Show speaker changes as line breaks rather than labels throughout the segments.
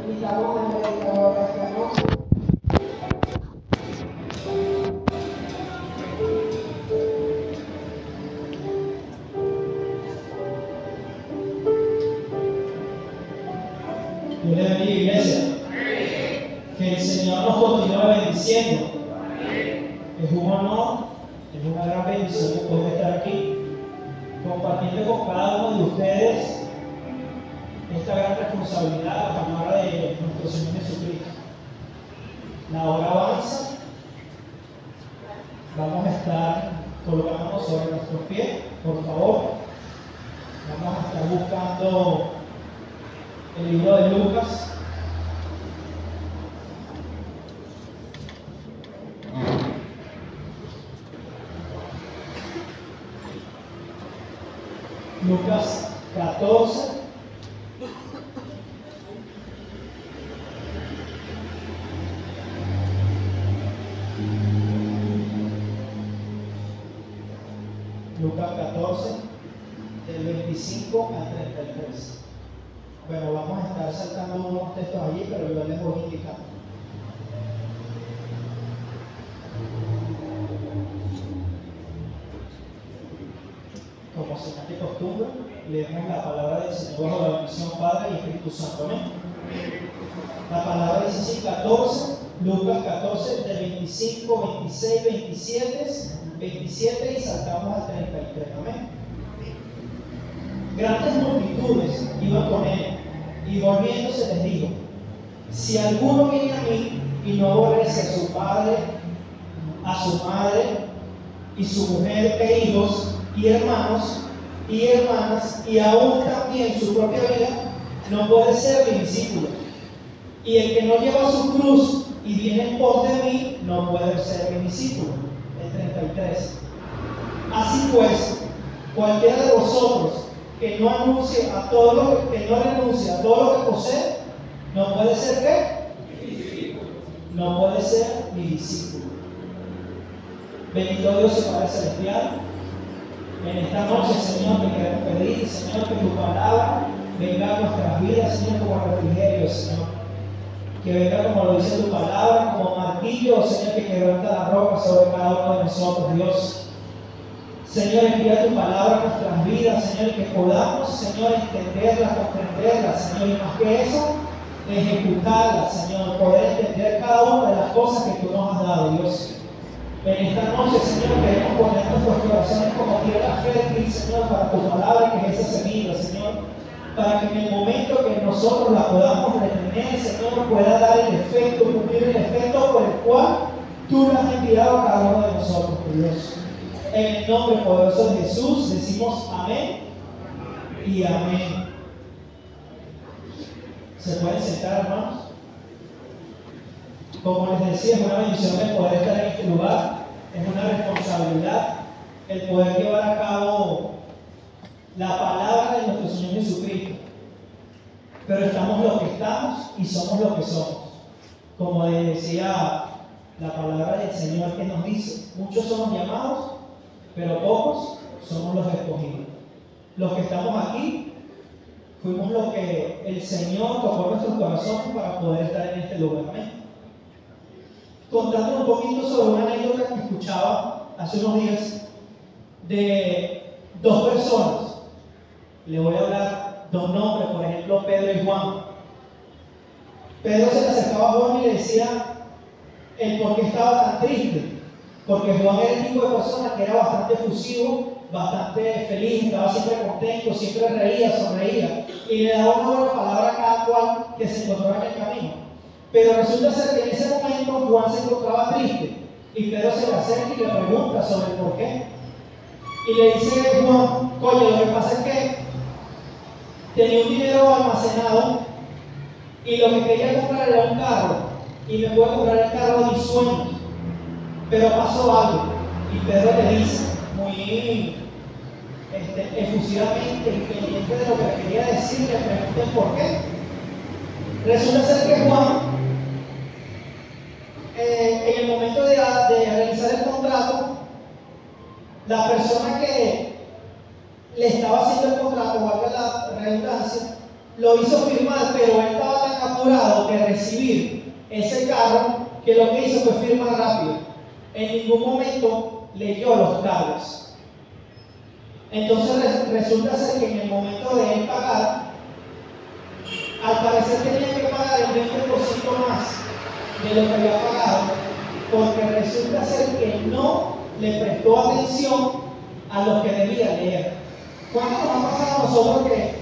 Invitamos al predicador de esta noche.
Dios le bendiga, iglesia. Que el Señor nos continúe bendiciendo. Es un honor, es una gran bendición que poder estar aquí compartiendo con cada uno de ustedes esta gran responsabilidad, la palabra de nuestro Señor Jesucristo. La hora avanza. Vamos a estar colocándonos sobre nuestros pies, por favor. Vamos a estar buscando el libro de Lucas. Lucas 14. Lucas 14, del 25 al 33. Bueno, vamos a estar saltando unos textos allí, pero yo les voy indicando. Como señal de costumbre, leemos la palabra del Señor bajo la bendición Padre y Espíritu Santo. Amén. La palabra dice así, 14, Lucas 14, del 25, 26, 27 y saltamos al 33. Amén. Grandes multitudes iban con él, y volviéndose les dijo: si alguno viene a mí y no aborrece a su padre, a su madre, y su mujer e hijos, y hermanos, y hermanas, y aún también su propia vida, no puede ser mi discípulo. Y el que no lleva su cruz y viene en pos de mí, no puede ser mi discípulo. El 33. Así pues, cualquiera de vosotros que no renuncie a todo lo que posee, no puede ser ¿qué? No puede ser mi discípulo. Bendito Dios y Padre Celestial, en esta noche, Señor, te queremos pedir, Señor, que tu palabra venga a nuestras vidas, Señor, como refrigerio, Señor. Que venga, como lo dice tu palabra, como martillo, Señor, que quebranta la roca sobre cada uno de nosotros, Dios. Señor, envía tu palabra a nuestras vidas, Señor, que podamos, Señor, entenderla, comprenderla, Señor, y más que eso, ejecutarla, Señor, poder entender cada una de las cosas que tú nos has dado, Dios. En esta noche, Señor, queremos poner nuestros corazones como tierra fértil, Señor, para tu palabra, que es esa semilla, Señor, para que en el momento que nosotros la podamos retener, Señor, pueda dar el efecto, cumplir el efecto por el cual tú la has enviado a cada uno de nosotros, Dios. En el nombre poderoso de Jesús decimos amén y amén. ¿Se pueden sentar, hermanos? Como les decía, es una bendición el poder estar en este lugar, es una responsabilidad el poder llevar a cabo la palabra de nuestro Señor Jesucristo. Pero estamos lo que estamos y somos lo que somos. Como decía la palabra del Señor que nos dice, muchos somos llamados, pero pocos somos los escogidos. Los que estamos aquí fuimos lo que el Señor tocó nuestros corazones para poder estar en este lugar. Amén. Contando un poquito sobre una anécdota que escuchaba hace unos días de dos personas. Le voy a hablar dos nombres, por ejemplo, Pedro y Juan. Pedro se le acercaba a Juan y le decía el por qué estaba tan triste. Porque Juan era el tipo de persona que era bastante efusivo, bastante feliz, estaba siempre contento, siempre reía, sonreía y le daba una buena palabra a cada cual que se encontraba en el camino. Pero resulta ser que en ese momento Juan se encontraba triste y Pedro se le acerca y le pregunta sobre el por qué. Y le dice Juan: coño, lo que pasa es que tenía un dinero almacenado y lo que quería comprar era un carro y me puedo comprar el carro de mis sueños. Pero pasó algo, y Pedro le dice, muy efusivamente y pendiente de lo que le quería decir, le pregunté por qué. Resulta ser que Juan, en el momento de realizar el contrato, la persona que le estaba haciendo el contrato, valga la redundancia, lo hizo firmar, pero él estaba tan apurado de recibir ese cargo que lo que hizo fue firmar rápido. En ningún momento leyó los cargos. Entonces resulta ser que en el momento de él pagar, al parecer tenía que pagar el 20% más de lo que había pagado, porque resulta ser que no le prestó atención a lo que debía leer. ¿Cuánto nos ha pasado a nosotros que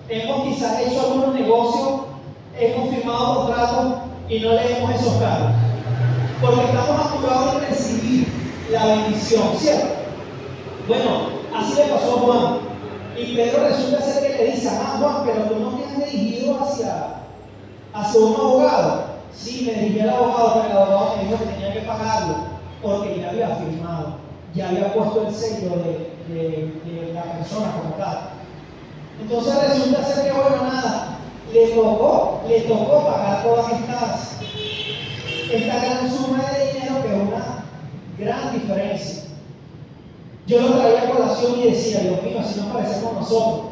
hemos quizás hecho algunos negocios, hemos firmado contratos y no leemos esos cargos? Porque estamos apurados en recibir la bendición, ¿cierto? Bueno, así le pasó a Juan. Y Pedro resulta ser que le dice: ah, Juan, pero tú no te has dirigido hacia un abogado. Sí, me dirigí al abogado, pero el abogado me dijo que tenía que pagarlo, porque ya había firmado, ya había puesto el sello de la persona como tal. Entonces resulta ser que, bueno, nada, le tocó pagar todas esta gran suma de dinero, que es una gran diferencia. Yo lo traía a colación y decía: Dios mío, así nos parecemos nosotros,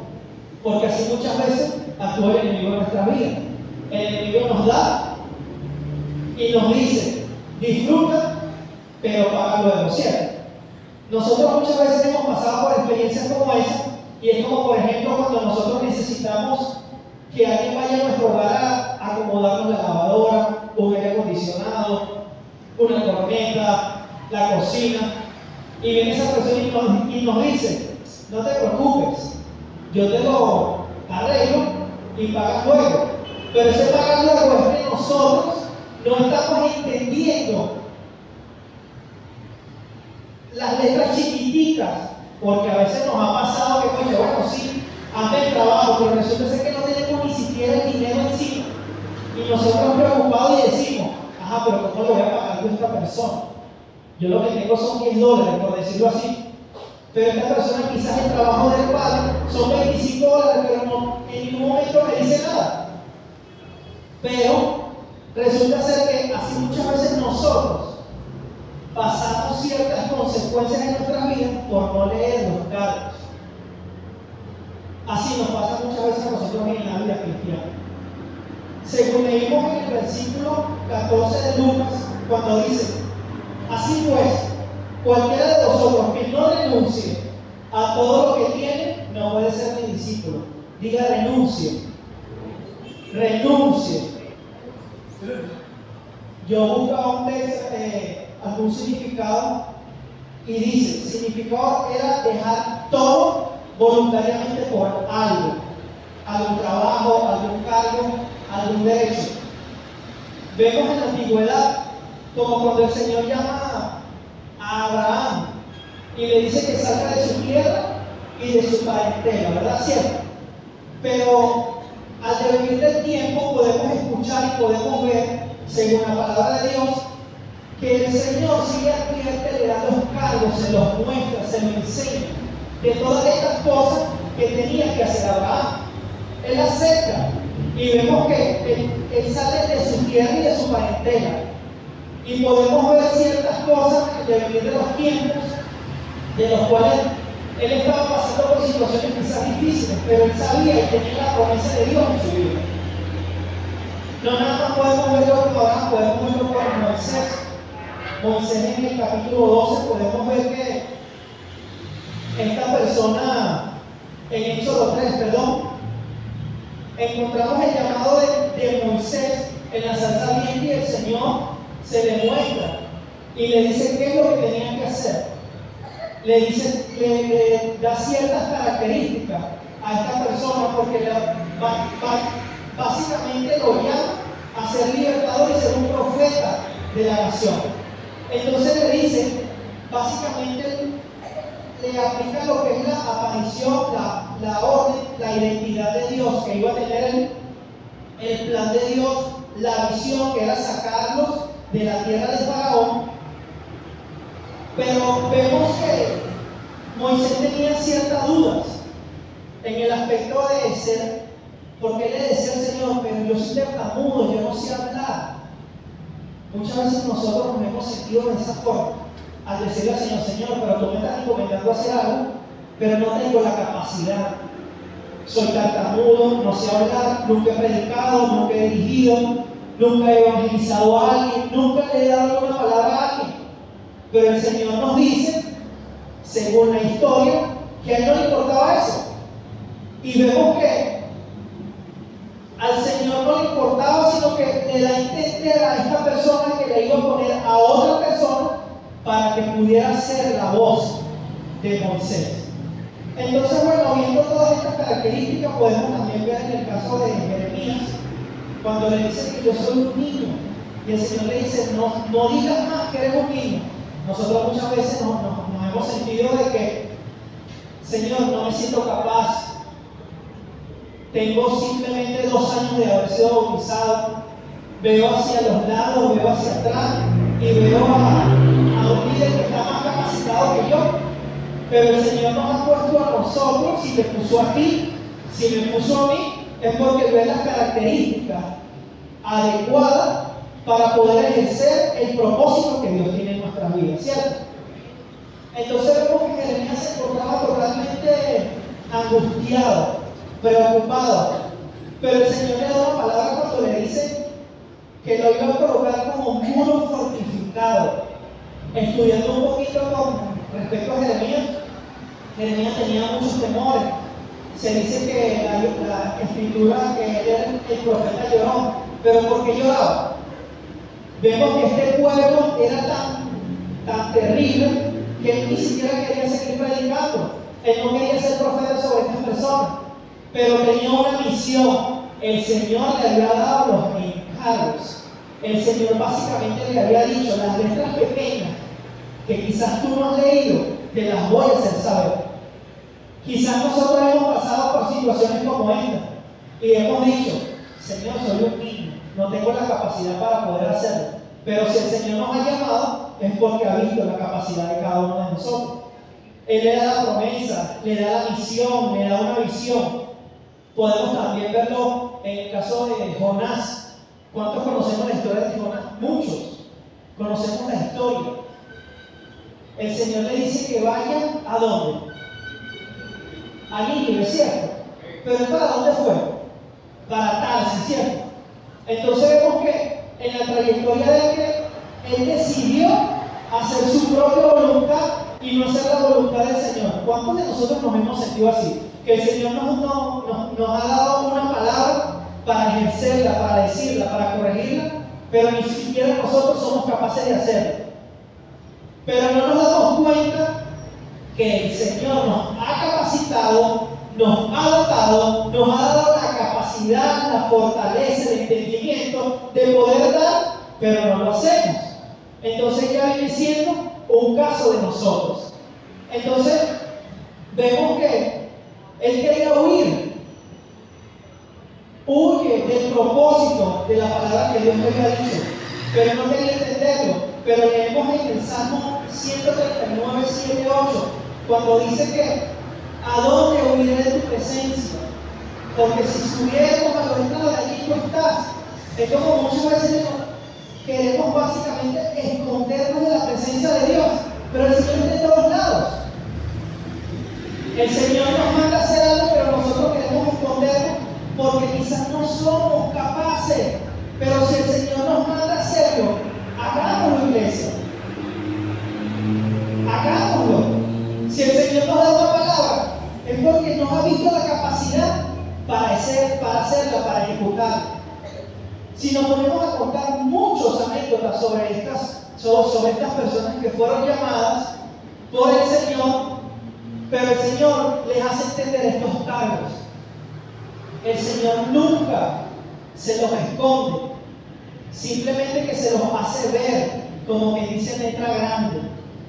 porque así muchas veces actúa el enemigo en nuestra vida. El enemigo nos da y nos dice: disfruta, pero paga luego, ¿cierto? Nosotros muchas veces hemos pasado por experiencias como esa, y es como, por ejemplo, cuando nosotros necesitamos que alguien vaya a nuestro hogar a acomodarnos la lavadora, un aire acondicionado, una corneta, la cocina, y viene esa persona y nos dice: no te preocupes, yo te lo arreglo y pagas luego. Pero ese pagar luego es que nosotros no estamos entendiendo las letras chiquiticas, porque a veces nos ha pasado que, oye, bueno, sí, hazme el trabajo, pero resulta ser que no tenemos ni siquiera el dinero encima, y nosotros preocupados y decimos: ajá, pero ¿cómo le voy a pagar a esta persona? Yo lo que tengo son $10, por decirlo así, pero esta persona quizás el trabajo del padre son $25, pero no, en ningún momento me dice nada. Pero resulta ser que así muchas veces nosotros pasamos ciertas consecuencias en nuestra vida por no leer los cargos. Así nos pasa muchas veces a nosotros en la vida cristiana. Según leímos en el versículo 14 de Lucas, cuando dice: así pues, cualquiera de vosotros que no renuncie a todo lo que tiene, no puede ser mi discípulo. Diga: renuncie. Renuncie. Yo buscaba algún significado, y dice: el significado era dejar todo voluntariamente por algo, algún trabajo, algún cargo, algún derecho. Vemos en la antigüedad como cuando el Señor llama a Abraham y le dice que salga de su tierra y de su parentela, ¿verdad? ¿Cierto? Pero al devenir del tiempo podemos escuchar y podemos ver, según la palabra de Dios, que el Señor sigue advierte, le da los cargos, se los muestra, se los enseña de todas estas cosas que tenía que hacer Abraham. Él acepta, y vemos que él sale de su tierra y de su parentela, y podemos ver ciertas cosas al devenir de los tiempos, de los cuales él estaba pasando por situaciones quizás difíciles, pero él sabía y tenía la promesa de Dios en su vida. No nada más podemos verlo con Abraham, podemos verlo con Moisés. Moisés, en el capítulo 12 podemos ver que esta persona, en Éxodo 3, encontramos el llamado de Moisés en la salsa ardiente, y el Señor se le muestra y le dice qué es lo que tenían que hacer. Le dice, le da ciertas características a esta persona, porque básicamente lo llama a ser libertador y ser un profeta de la nación. Entonces le dice, básicamente le aplica lo que es la aparición, la orden, la identidad de Dios que iba a tener el plan de Dios, la visión que era sacarlos de la tierra de Faraón. Pero vemos que Moisés tenía ciertas dudas en el aspecto de ser, porque él le decía al Señor: pero yo soy tartamudo, yo no sé hablar. Muchas veces nosotros nos hemos sentido de esa forma, al decirle al Señor: pero tú me estás encomendando hacer algo, pero no tengo la capacidad. soy tartamudo, no sé hablar, nunca he predicado, nunca he dirigido, nunca he evangelizado a alguien, nunca le he dado una palabra a alguien. Pero el Señor nos dice, según la historia, que a él no le importaba eso. Y vemos que al Señor no le importaba, sino que le da a entender a esta persona que le iba a poner a otra persona para que pudiera ser la voz de Moisés. Entonces, bueno, viendo todas estas características, podemos también ver en el caso de Jeremías, cuando le dice que yo soy un niño, y el Señor le dice, no digas más que eres un niño. Nosotros muchas veces nos hemos sentido de que, Señor, no me siento capaz, tengo simplemente 2 años de haber sido bautizado, veo hacia los lados, veo hacia atrás, y veo a un líder que está más capacitado que yo. Pero el Señor nos ha puesto a nosotros, si te puso a ti, si me puso a mí, es porque ve las características adecuadas para poder ejercer el propósito que Dios tiene en nuestras vidas, ¿cierto? Entonces vemos que Jeremías se encontraba totalmente angustiado, preocupado, pero el Señor le da una palabra cuando le dice que lo iba a colocar como un muro fortificado. Estudiando un poquito con respecto a Jeremías, Jeremías tenía muchos temores. Se dice que la escritura que él era el profeta llorón, pero ¿por qué lloraba? Vemos que este pueblo era tan terrible que él ni siquiera quería seguir predicando. Él no quería ser profeta sobre estas personas, pero tenía una misión. El Señor le había dado los encargos. El Señor básicamente le había dicho, las letras pequeñas que quizás tú no has leído, te las voy a hacer saber. Quizás nosotros hemos pasado por situaciones como esta y hemos dicho, Señor, soy un niño, no tengo la capacidad para poder hacerlo. Pero si el Señor nos ha llamado, es porque ha visto la capacidad de cada uno de nosotros. Él le da la promesa, le da la misión, le da una visión. Podemos también verlo en el caso de Jonás. ¿Cuántos conocemos la historia de Jonás? Muchos conocemos la historia. El Señor le dice que vayan ¿a dónde? A Nínive, ¿cierto? Pero ¿para dónde fue? Para Tarsis, ¿cierto? Entonces vemos que en la trayectoria de él decidió hacer su propia voluntad y no hacer la voluntad del Señor. ¿Cuántos de nosotros nos hemos sentido así? Que el Señor nos ha dado una palabra para ejercerla, para decirla, para corregirla, pero ni siquiera nosotros somos capaces de hacerlo. Pero no nos damos cuenta que el Señor nos ha capacitado, nos ha dotado, nos ha dado la capacidad, la fortaleza, el entendimiento de poder dar, pero no lo hacemos. Entonces ya viene siendo un caso de nosotros. Entonces vemos que él quería huye del propósito de la palabra que Dios le había dicho, pero no quería entenderlo. Pero leemos en el Salmo 139, 7, 8, cuando dice que ¿a dónde huiré de tu presencia? Porque si subiéramos a los estados de allí tú estás. Es como muchas veces queremos básicamente escondernos de la presencia de Dios, pero el Señor está en todos lados. El Señor nos manda a hacer algo, pero nosotros queremos escondernos porque quizás no somos capaces. Pero si el Señor nos manda a hacerlo, hagámoslo, iglesia. Hagámoslo. Si el Señor nos da una palabra, es porque nos ha visto la capacidad para hacerla, para ejecutarla. Si nos ponemos a contar muchas anécdotas sobre estas personas que fueron llamadas por el Señor, pero el Señor les hace entender estos cargos. El Señor nunca se los esconde, simplemente que se los hace ver, como que dice letra grande.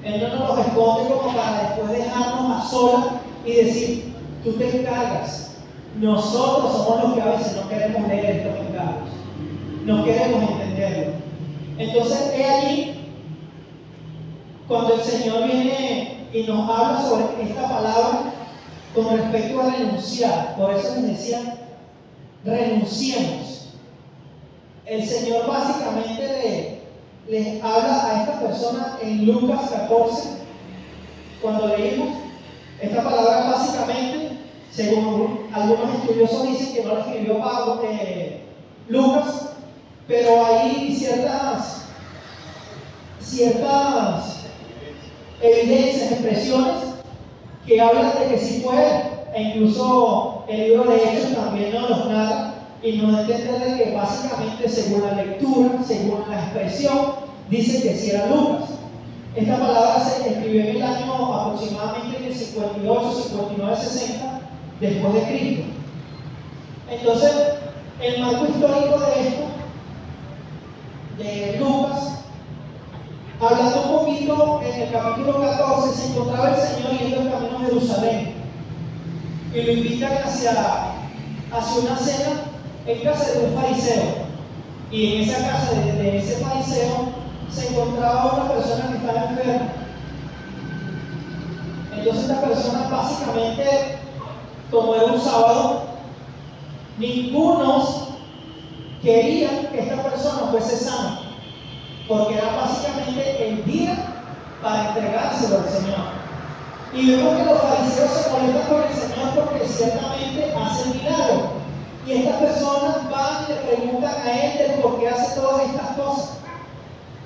Él no nos los esconde como para después dejarnos a solas y decir, tú te encargas. Nosotros somos los que a veces no queremos leer estos encargos, no queremos entenderlo. Entonces es allí cuando el Señor viene y nos habla sobre esta palabra con respecto a renunciar. Por eso les decía, renunciemos. El Señor básicamente les habla a esta persona en Lucas 14. Cuando leímos esta palabra, básicamente Según algunos estudiosos dicen que no lo escribió Lucas, pero hay ciertas evidencias, expresiones que hablan de que sí fue él. E incluso el libro de Hechos también nos los narra y nos da a entender de que básicamente, según la lectura, según la expresión, dice que sí era Lucas. Esta palabra se escribió en el año aproximadamente en el 58, 59, 60 después de Cristo. Entonces, el marco histórico de esto, de Lucas, hablando un poquito, en el capítulo 14 se encontraba el Señor yendo el camino a Jerusalén y lo invitan hacia una cena en casa de un fariseo, y en esa casa de ese fariseo se encontraba una persona que estaba enferma. Entonces esta persona básicamente, como era un sábado, ningunos querían que esta persona fuese sana, porque era básicamente el día para entregárselo al Señor. Y vemos que los fariseos se molestan con el Señor porque ciertamente hace milagros. Y estas personas van y le preguntan a él de por qué hace todas estas cosas.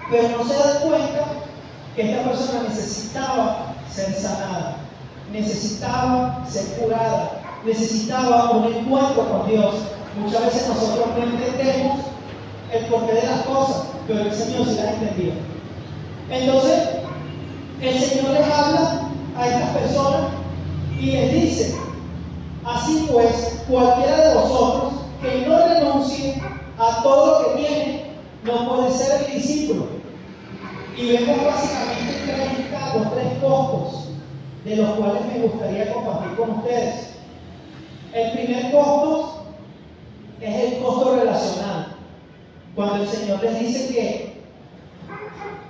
Pero no se dan cuenta que esta persona necesitaba ser sanada, necesitaba ser curada, necesitaba un encuentro con Dios. Muchas veces nosotros no entendemos el porqué de las cosas, pero el Señor sí las entendió. Entonces, el Señor les habla a estas personas y les dice: así pues, cualquiera de vosotros que no renuncie a todo lo que tiene, no puede ser mi discípulo. Y vemos básicamente tres costos de los cuales me gustaría compartir con ustedes. El primer costo es el costo relacional. Cuando el Señor les dice que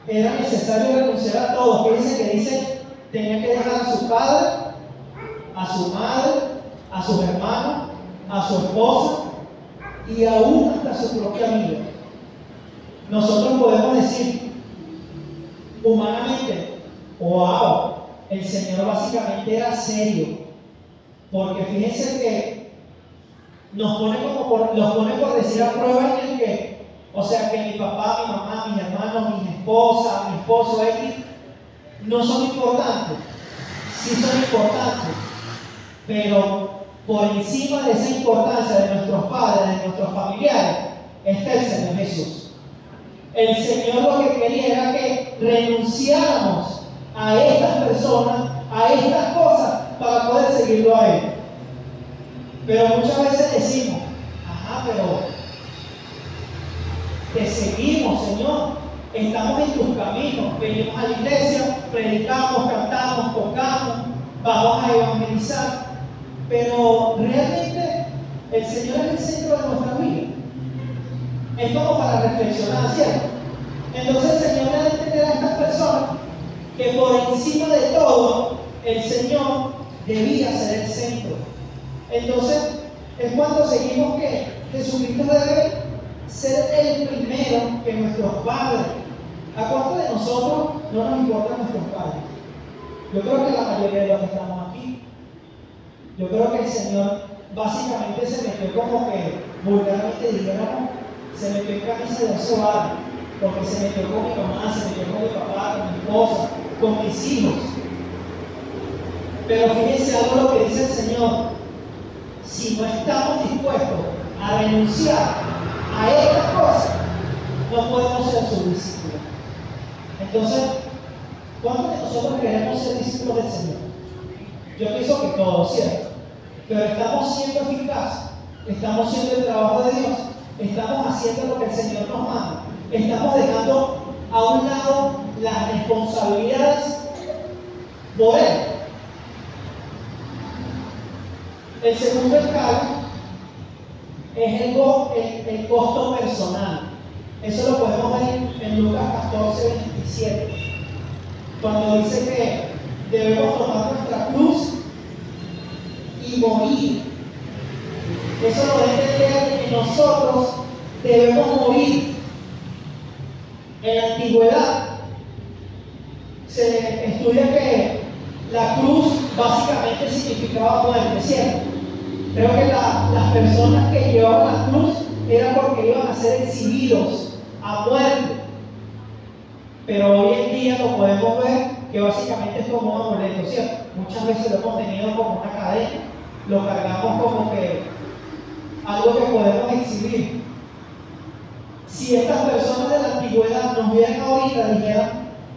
era necesario renunciar a todo, fíjense que dice: tenía que dejar a su padre, a su madre, a sus hermanos, a su esposa y aún hasta su propia amiga. Nosotros podemos decir humanamente: wow, el Señor básicamente era serio, porque fíjense que los pone por decir a prueba en el que, o sea, que mi papá, mi mamá, mis hermanos, mi esposa, mi esposo, X, no son importantes. Sí son importantes, pero por encima de esa importancia de nuestros padres, de nuestros familiares, está el Señor Jesús. El Señor lo que quería era que renunciáramos a estas personas, a estas cosas, para poder seguirlo a Él. Pero muchas veces decimos: ajá, pero te seguimos, Señor, estamos en tus caminos, venimos a la iglesia, predicamos, cantamos, tocamos, vamos a evangelizar, pero realmente el Señor es el centro de nuestra vida. Es como para reflexionar, ¿cierto? Entonces el Señor le da a entender a estas personas que por encima de todo el Señor debía ser el centro. Entonces es cuando seguimos que Jesucristo debe ser el primero que nuestros padres. ¿A cuántos de nosotros no nos importan nuestros padres? Yo creo que la mayoría de los que estamos aquí. Yo creo que el Señor básicamente se metió, como que vulgarmente dijéramos, se metió en camisa de sobar, porque se metió con mi mamá, se metió con mi papá, con mi esposa, con mis hijos. Pero fíjense algo lo que dice el Señor: si no estamos dispuestos a renunciar a estas cosas, no podemos ser sus discípulos. Entonces, ¿cuántos de nosotros queremos ser discípulos del Señor? Yo pienso que todos, ¿cierto? Pero estamos siendo eficaces, estamos haciendo el trabajo de Dios, estamos haciendo lo que el Señor nos manda, estamos dejando a un lado las responsabilidades por Él. El segundo escalón es el costo personal. Eso lo podemos ver en Lucas 14, 27, cuando dice que debemos tomar nuestra cruz y morir. Eso nos da a entender que nosotros debemos morir. En la antigüedad se estudia que la cruz básicamente significaba muerte, ¿cierto? Creo que las personas que llevaban la cruz era porque iban a ser exhibidos a muerte. Pero hoy en día lo podemos ver que básicamente es como un amuleto, ¿cierto? Muchas veces lo hemos tenido como una cadena, lo cargamos como que algo que podemos exhibir. Si estas personas de la antigüedad nos vieran ahorita, dijeran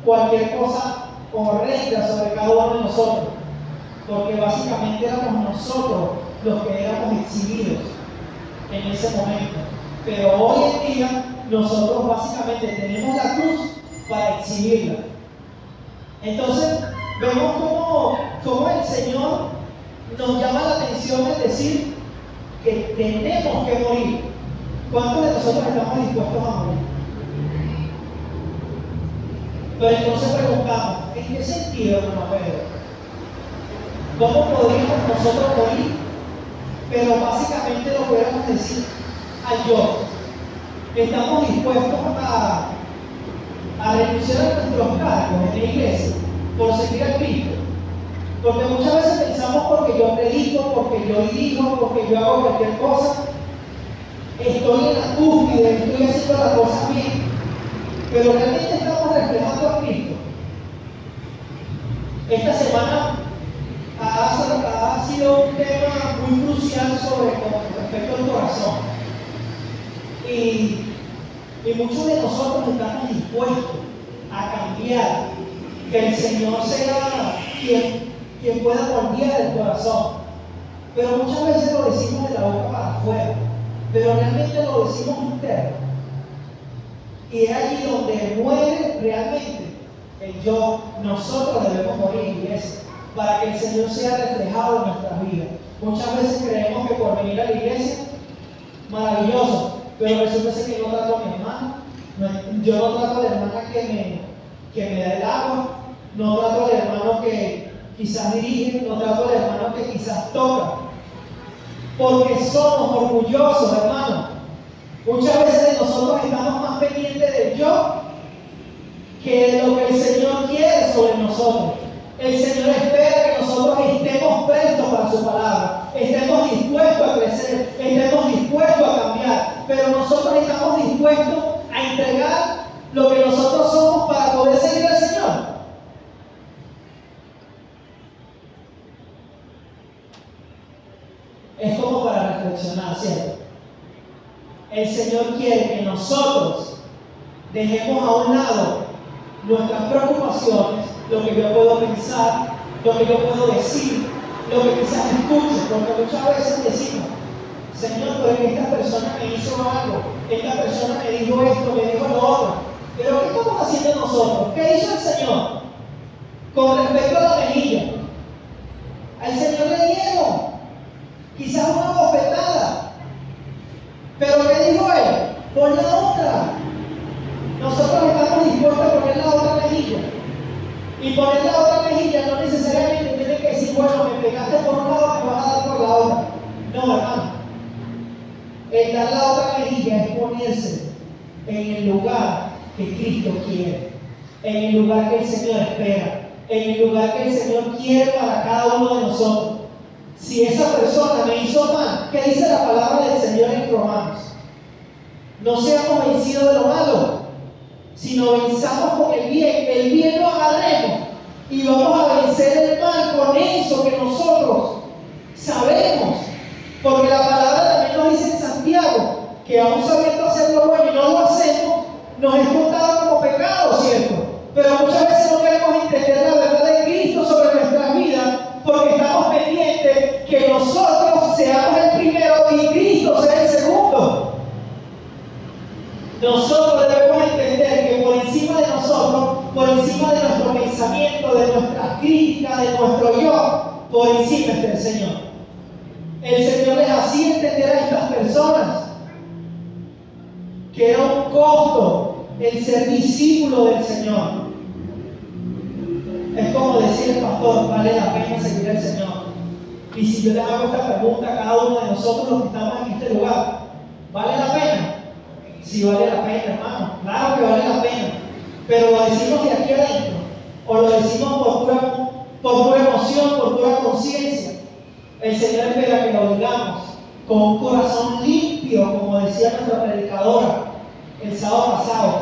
cualquier cosa horrenda sobre cada uno de nosotros, porque básicamente éramos nosotros los que éramos exhibidos en ese momento. Pero hoy en día nosotros básicamente tenemos la cruz para exhibirla. Entonces vemos cómo el Señor nos llama la atención al decir que tenemos que morir. ¿Cuántos de nosotros estamos dispuestos a morir? Pero entonces preguntamos, ¿en qué sentido, hermano Pedro? ¿Cómo podríamos nosotros morir? Pero básicamente lo podemos decir al yo. Estamos dispuestos a renunciar a nuestros cargos en la iglesia por seguir a Cristo. Porque muchas veces pensamos porque yo predico, porque yo dirijo, porque yo hago cualquier cosa, estoy en la cúspide, estoy haciendo las cosas bien. Pero realmente estamos reflejando a Cristo. Esta semana ha sido un tema muy crucial con respecto al corazón. Y muchos de nosotros estamos dispuestos a cambiar, que el Señor sea quien pueda moldear el corazón. Pero muchas veces lo decimos de la boca para afuera, pero realmente lo decimos interno. Y es allí donde muere realmente el yo. Nosotros debemos morir, iglesia, para que el Señor sea reflejado en nuestras vidas. Muchas veces creemos que por venir a la iglesia, maravilloso, pero resulta ser que yo trato a mi hermano, yo no trato a la hermana que me da el agua, no trato al hermano que quizás dirige, no trato al hermano que quizás toca, porque somos orgullosos, hermano. Muchas veces nosotros estamos más pendientes del yo que de lo que el Señor quiere sobre nosotros. El Señor espera que nosotros estemos prestos para su palabra, estemos dispuestos a crecer, estemos dispuestos a cambiar, pero nosotros estamos dispuestos a entregar lo que nosotros somos para poder seguir al Señor. Es como para reflexionar, ¿cierto? El Señor quiere que nosotros dejemos a un lado nuestras preocupaciones, lo que yo puedo pensar, lo que yo puedo decir, lo que quizás escucho, porque muchas veces decimos, Señor, pero que esta persona me hizo algo, esta persona me dijo esto, me dijo lo otro, pero ¿qué estamos haciendo nosotros? ¿Qué hizo el Señor con respecto a la mejilla? Al Señor le dieron quizás una bofetada, pero ¿qué dijo él? Pon la otra. Nosotros estamos dispuestos a poner la otra mejilla. Y poner la otra mejilla no necesariamente tiene que decir, bueno, me pegaste por un lado, me vas a dar por la otra. No, hermano. El dar la otra mejilla es ponerse en el lugar que Cristo quiere, en el lugar que el Señor espera, en el lugar que el Señor quiere para cada uno de nosotros. Si esa persona me hizo mal, ¿qué dice la palabra del Señor en Romanos? No seamos vencidos de lo malo, sino venzamos con el bien lo agarremos y vamos a vencer el mal con eso que nosotros sabemos, porque la palabra también nos dice en Santiago que aún sabiendo hacer lo bueno y no lo hacemos, nos es contado como pecado, ¿cierto? Pero muchas veces no queremos entender la verdad de Cristo sobre nuestras vidas porque estamos pendientes que nosotros seamos el primero y Cristo sea el segundo. Nosotros debemos entender que por encima de nosotros, por encima de nuestro pensamiento, de nuestra crítica, de nuestro yo, por encima está el Señor. El Señor les hacía entender a estas personas que era un costo el ser discípulo del Señor. Es como decir el pastor, vale la pena seguir al Señor. Y si yo les hago esta pregunta a cada uno de nosotros los que estamos en este lugar, ¿vale la pena? Sí, vale la pena, hermano, claro que vale la pena, pero lo decimos de aquí adentro, o lo decimos por pura emoción, por pura conciencia. El Señor espera que lo digamos con un corazón limpio, como decía nuestra predicadora el sábado pasado,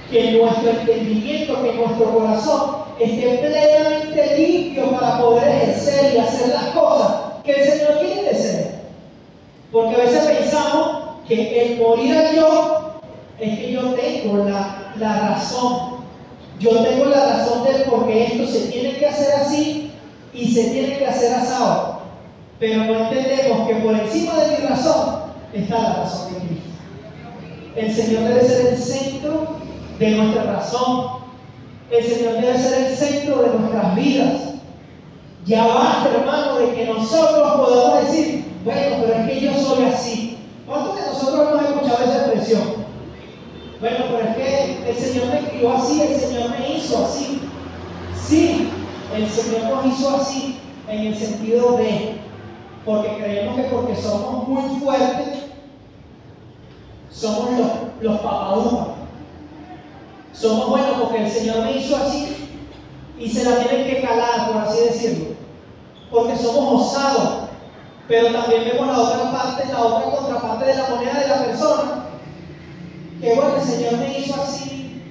que nuestro entendimiento, que nuestro corazón esté plenamente limpio para poder ejercer y hacer las cosas que el Señor quiere de ser. Porque a veces pensamos que el morir a yo es que yo tengo la razón. Yo tengo la razón del por qué esto se tiene que hacer así y se tiene que hacer asado. Pero no entendemos que por encima de mi razón está la razón de Cristo. El Señor debe ser el centro de nuestra razón. El Señor debe ser el centro de nuestras vidas. Ya basta, hermano, de que nosotros podamos decir, bueno, pero es que yo soy así. ¿Cuántos de nosotros hemos escuchado esa expresión? Bueno, pero es que el Señor me crió así, el Señor me hizo así. Sí, el Señor nos hizo así en el sentido de, porque creemos que porque somos muy fuertes, somos los papadumas. Somos buenos porque el Señor me hizo así y se la tienen que calar, por así decirlo. Porque somos osados. Pero también vemos la otra parte, la otra contraparte de la moneda de la persona. Que bueno, el Señor me hizo así,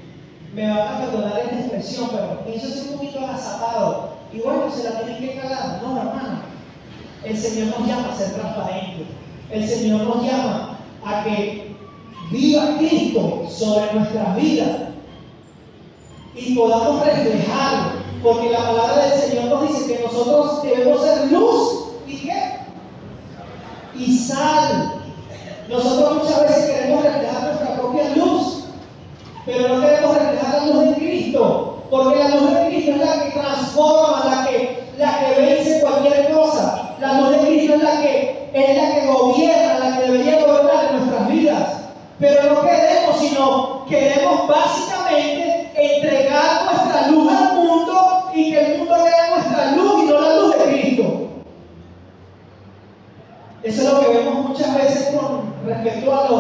me van a perdonar esta expresión, pero me hizo así un poquito agazapado. Y bueno, se la tienen que calar. No, hermano. El Señor nos llama a ser transparentes. El Señor nos llama a que viva Cristo sobre nuestras vidas y podamos reflejarlo, porque la palabra del Señor nos dice que nosotros debemos ser luz y ¿qué? Y sal. Nosotros muchas veces queremos reflejar nuestra propia luz, pero no queremos reflejar la luz de Cristo, porque la luz de Cristo es la que transforma, la que vence cualquier cosa. La luz de Cristo es la que gobierna, la que debería gobernar en nuestras vidas. Pero no queremos, sino queremos básicamente entregar nuestra luz al mundo y que el mundo vea nuestra luz y no la luz de Cristo. Eso es lo que vemos muchas veces con respecto a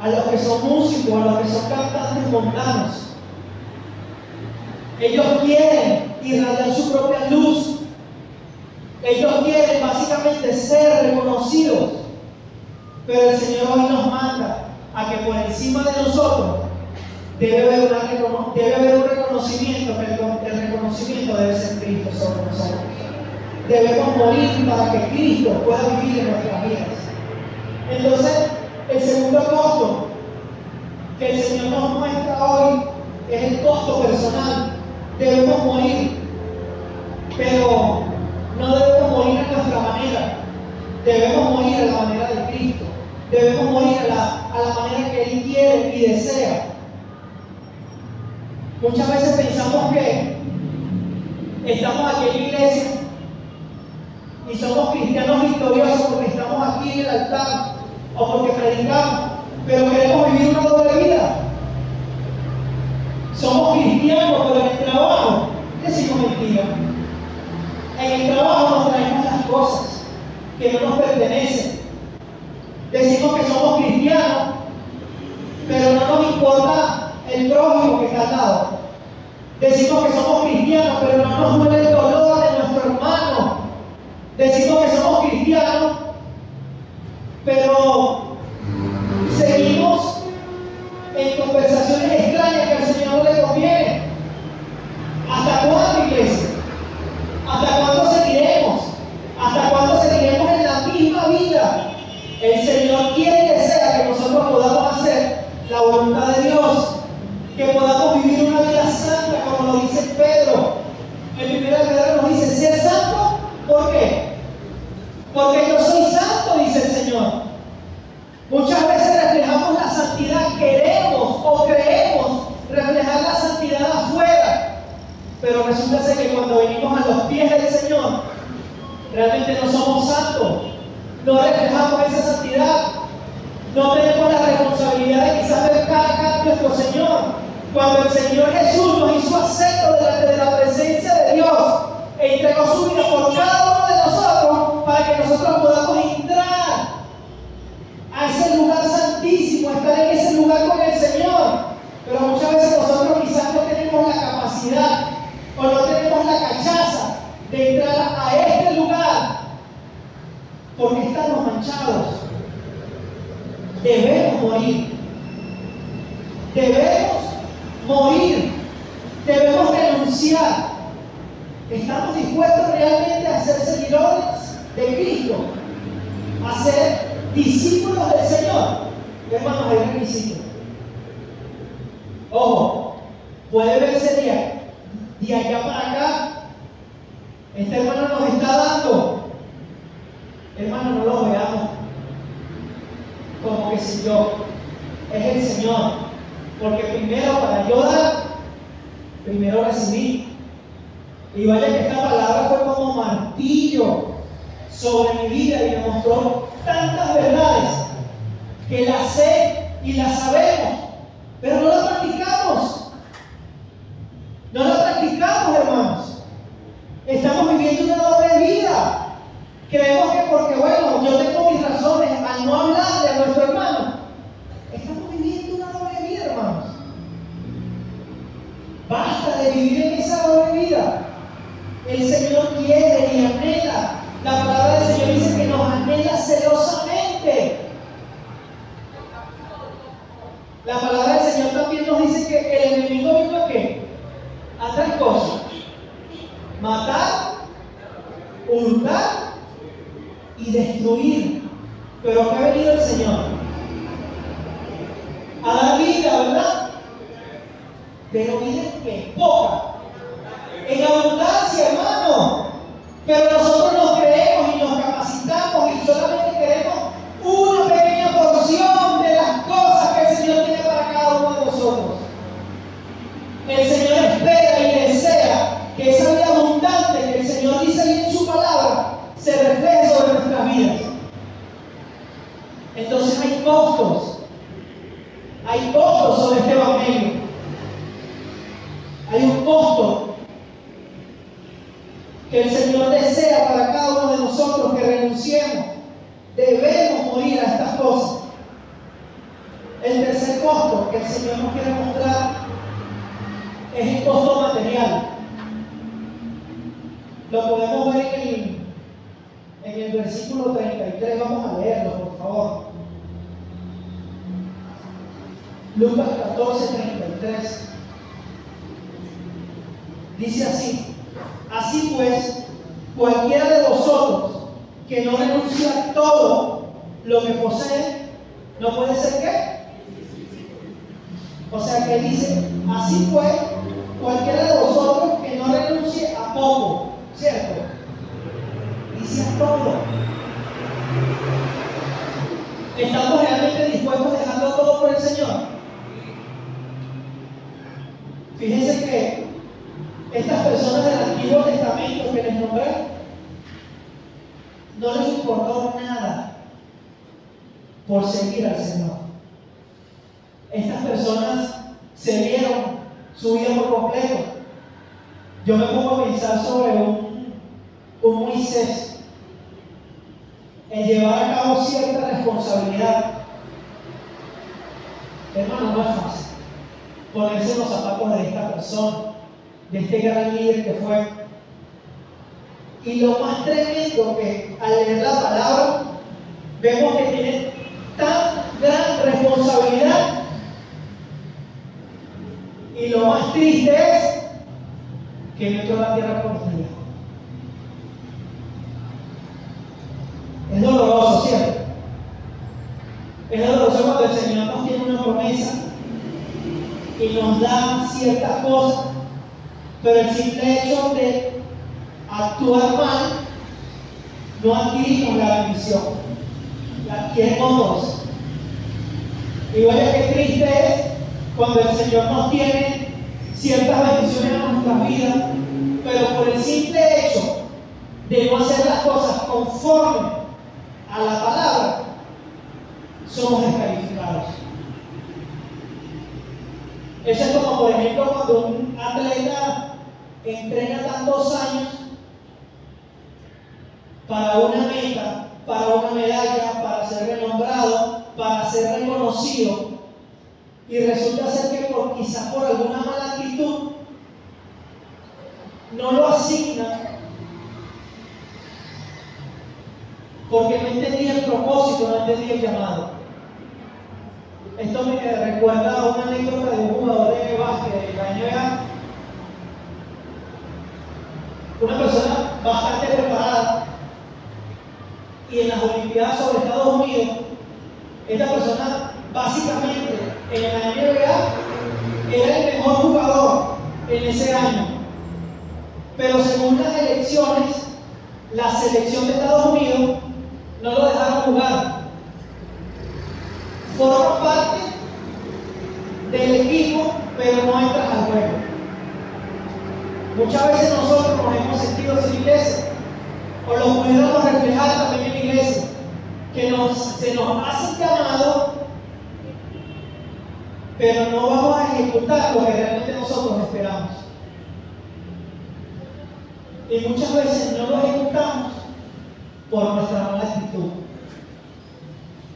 los que son músicos, a los que son cantantes mundanos. Ellos quieren irradiar su propia luz. Ellos quieren básicamente ser reconocidos. Pero el Señor hoy nos manda a que por encima de nosotros debe haber un reconocimiento, que el reconocimiento debe ser Cristo sobre nosotros. Debemos morir para que Cristo pueda vivir en nuestras vidas. Entonces, el segundo costo que el Señor nos muestra hoy es el costo personal. Debemos morir, pero no debemos morir a nuestra manera. Debemos morir a la manera de Cristo. Debemos morir a la manera que Él quiere y desea. Muchas veces pensamos que estamos aquí en la iglesia y somos cristianos victoriosos porque estamos aquí en el altar o porque predicamos, pero queremos vivir una doble vida. Somos cristianos, pero en el trabajo decimos mentira. En el trabajo nos traemos las cosas que no nos pertenecen. Decimos que somos cristianos, pero no nos importa el prójimo que está al lado. Decimos que somos cristianos, pero no nos duele el dolor de nuestro hermano. Decimos que somos cristianos, pero seguimos en conversaciones extrañas que al Señor no le conviene. ¿Hasta cuándo, iglesia? ¿Hasta cuándo seguiremos? ¿Hasta cuándo seguiremos en la misma vida? El Señor quiere y desea que nosotros podamos hacer la voluntad de Dios, que podamos vivir una vida santa, como lo dice Pedro. En 1 Pedro nos dice, ser santo, ¿por qué? Porque yo soy santo, dice el Señor. Muchas veces reflejamos la santidad, queremos o creemos reflejar la santidad afuera, pero resulta ser que cuando venimos a los pies del Señor, realmente no somos santos, no reflejamos esa santidad, no tenemos la responsabilidad de quizás ver cada cara a nuestro Señor. Cuando el Señor Jesús nos hizo acepto delante de la presencia de Dios e entregó su vida por cada uno de nosotros para que nosotros podamos entrar a ese lugar santísimo, estar en ese lugar con el Señor. Pero muchas veces nosotros quizás no tenemos la capacidad o no tenemos la cachaza de entrar a este lugar porque estamos manchados. Debemos morir. Debemos morir. Debemos renunciar. ¿Estamos dispuestos realmente a ser seguidores de Cristo? A ser discípulos del Señor. Hermanos, hay requisitos. Ojo, puede verse de allá para acá. Este hermano nos está dando. Hermano, no lo veamos como que si yo. Es el Señor. Porque primero para yo dar, primero recibí. Y vaya que esta palabra fue como martillo sobre mi vida y me mostró tantas verdades que las sé y las sabemos, pero no las practicamos. No las practicamos, hermanos. Estamos viviendo una doble vida. Creemos que porque, bueno, yo tengo mis razones al no hablarle a nuestro hermano. Estamos viviendo una doble vida, hermanos. Basta de vivir en esa doble vida. El Señor quiere y anhela. La palabra del Señor dice que nos anhela celosamente. La palabra del Señor también nos dice que el enemigo vino a ¿qué? A tres cosas: matar, hurtar y destruir. Pero ¿qué ha venido el Señor? A dar vida, ¿verdad? Pero miren que poca. En abundancia, hermano. Pero nosotros nos creemos y nos capacitamos y solamente queremos una pequeña porción de las cosas que el Señor tiene para cada uno de nosotros. El Señor espera y desea que esa vida abundante que el Señor dice ahí en su palabra se refleje sobre nuestras vidas. Entonces hay costos sobre este evangelio. Hay un costo que el Señor desea para cada uno de nosotros que renunciemos. Debemos morir a estas cosas. El tercer costo que el Señor nos quiere mostrar es el costo material. Lo podemos ver en el versículo 33. Vamos a leerlo, por favor. Lucas 14:33. Dice así: así pues, cualquiera de vosotros que no renuncie a todo lo que posee, no puede ser ¿qué? O sea que dice: así pues, cualquiera de vosotros que no renuncie a poco, ¿cierto? Dice a todo. ¿Estamos realmente dispuestos a dejarlo todo por el Señor? Fíjense que estas personas del Antiguo Testamento que les nombré, no les importó nada por seguir al Señor. Estas personas se dieron su vida por completo. Yo me pongo a pensar sobre un Moisés, en llevar a cabo cierta responsabilidad. Hermano, no es fácil ponerse en los zapatos de esta persona, de este gran líder que fue. Y lo más tremendo que al leer la palabra vemos que tiene tan gran responsabilidad, y lo más triste es que no entró a la tierra prometida. Es doloroso, ¿cierto? Es doloroso cuando el Señor nos tiene una promesa y nos da ciertas cosas, pero el simple hecho de actuar mal, no adquirimos la bendición, la adquieren otros. Y vaya que triste es cuando el Señor nos tiene ciertas bendiciones en nuestras vidas, pero por el simple hecho de no hacer las cosas conforme a la palabra, somos descalificados. Eso es como, por ejemplo, cuando un atleta entrena tantos años para una meta, para una medalla, para ser renombrado, para ser reconocido, y resulta ser que quizás por alguna mala actitud no lo asignan porque no entendía el propósito, no entendía el llamado. Esto me recuerda a una anécdota de un jugador de básquet de la NBA, una persona bastante preparada, y en las Olimpiadas sobre Estados Unidos, esta persona básicamente en la NBA era el mejor jugador en ese año, pero según las elecciones, la selección de Estados Unidos no lo dejaron jugar. Forma parte del equipo, pero no entras al juego. Muchas veces nosotros nos hemos sentido sin iglesia, o lo pudiéramos reflejar también en la iglesia, que se nos hace un llamado, pero no vamos a ejecutar lo que realmente nosotros esperamos. Y muchas veces no lo ejecutamos por nuestra mala actitud.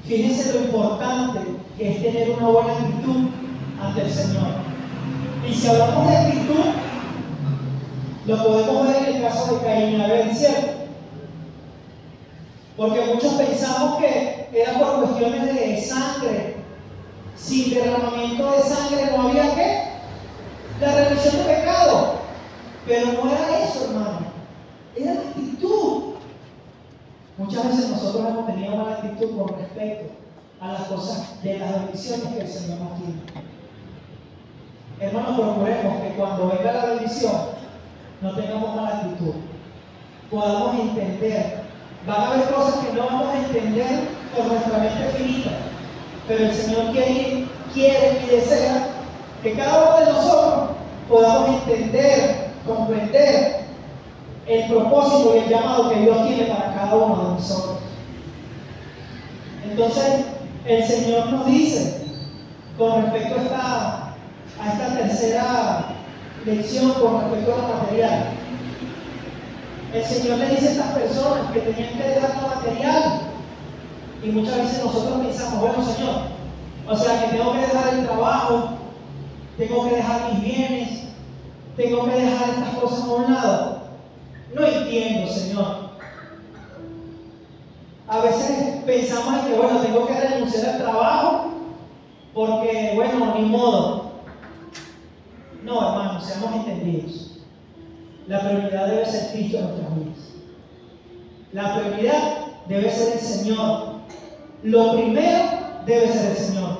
Fíjense lo importante que es tener una buena actitud ante el Señor. Y si hablamos de actitud, lo podemos ver en el caso de Caín y Abel, ¿cierto? Porque muchos pensamos que era por cuestiones de sangre. Sin derramamiento de sangre no había ¿qué? La remisión de pecado. Pero no era eso, hermano. Era la actitud. Muchas veces nosotros hemos tenido mala actitud con respecto a las cosas de las bendiciones que el Señor nos tiene. Hermanos, procuremos que cuando venga la bendición no tengamos mala actitud. Podamos entender. Van a haber cosas que no vamos a entender por nuestra mente finita, pero el Señor quiere y desea que cada uno de nosotros podamos entender, comprender el propósito y el llamado que Dios tiene para cada uno de nosotros. Entonces, el Señor nos dice, con respecto a esta tercera lección, con respecto a lo material, el Señor le dice a estas personas que tenían que dejar lo material. Y muchas veces nosotros pensamos, bueno, Señor, o sea que tengo que dejar el trabajo, tengo que dejar mis bienes, tengo que dejar estas cosas a un lado. No entiendo, Señor. A veces pensamos en que, bueno, tengo que renunciar al trabajo porque, bueno, ni modo. No, hermanos, seamos entendidos. La prioridad debe ser Cristo en nuestras vidas. La prioridad debe ser el Señor. Lo primero debe ser el Señor.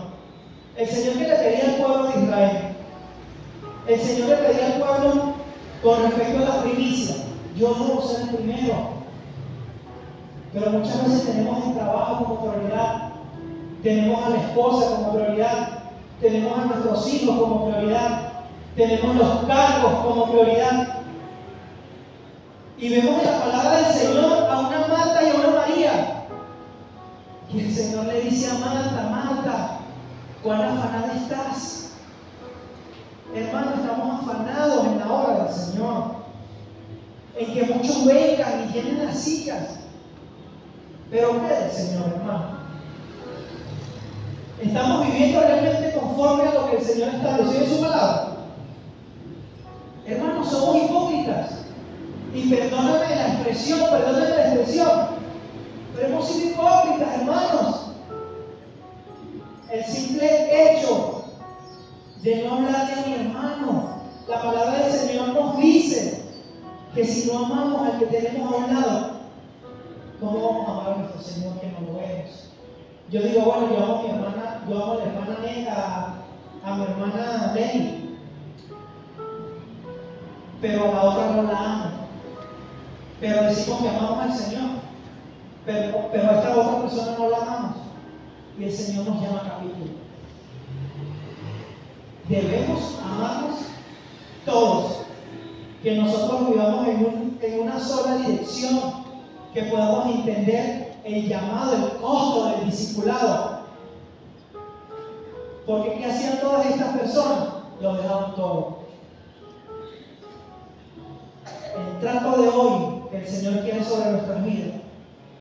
El Señor que le pedía al pueblo de Israel. El Señor le pedía al pueblo con respecto a la primicia. Yo debo ser el primero. Pero muchas veces tenemos el trabajo como prioridad. Tenemos a la esposa como prioridad. Tenemos a nuestros hijos como prioridad. Tenemos los cargos como prioridad. Y vemos en la palabra del Señor a una Marta y a una María. Y el Señor le dice a Marta, Marta, ¿cuán afanada estás? Hermano, estamos afanados en la obra del Señor. En que muchos vengan y llenen las sillas. Pero ¿qué del Señor, hermano? ¿Estamos viviendo realmente conforme a lo que el Señor estableció en su palabra? Hermanos, somos hipócritas. Y perdóname la expresión, pero hemos sido hipócritas, hermanos. El simple hecho de no hablarle a mi hermano, la palabra del Señor nos dice que si no amamos al que tenemos a un lado, ¿cómo vamos a amar a nuestro Señor que no lo vemos? Yo digo, bueno, yo amo a mi hermana, yo amo a la hermana Nega, a mi hermana Lenny, pero a la otra no la amo. Pero decimos que amamos al Señor, pero a esta otra persona no la amamos. Y el Señor nos llama a capítulo. Debemos amarnos todos. Que nosotros vivamos en una sola dirección. Que podamos entender el llamado, el costo del discipulado. Porque ¿qué hacían todas estas personas? Lo dejaban todo. El trato de hoy que el Señor quiere sobre nuestras vidas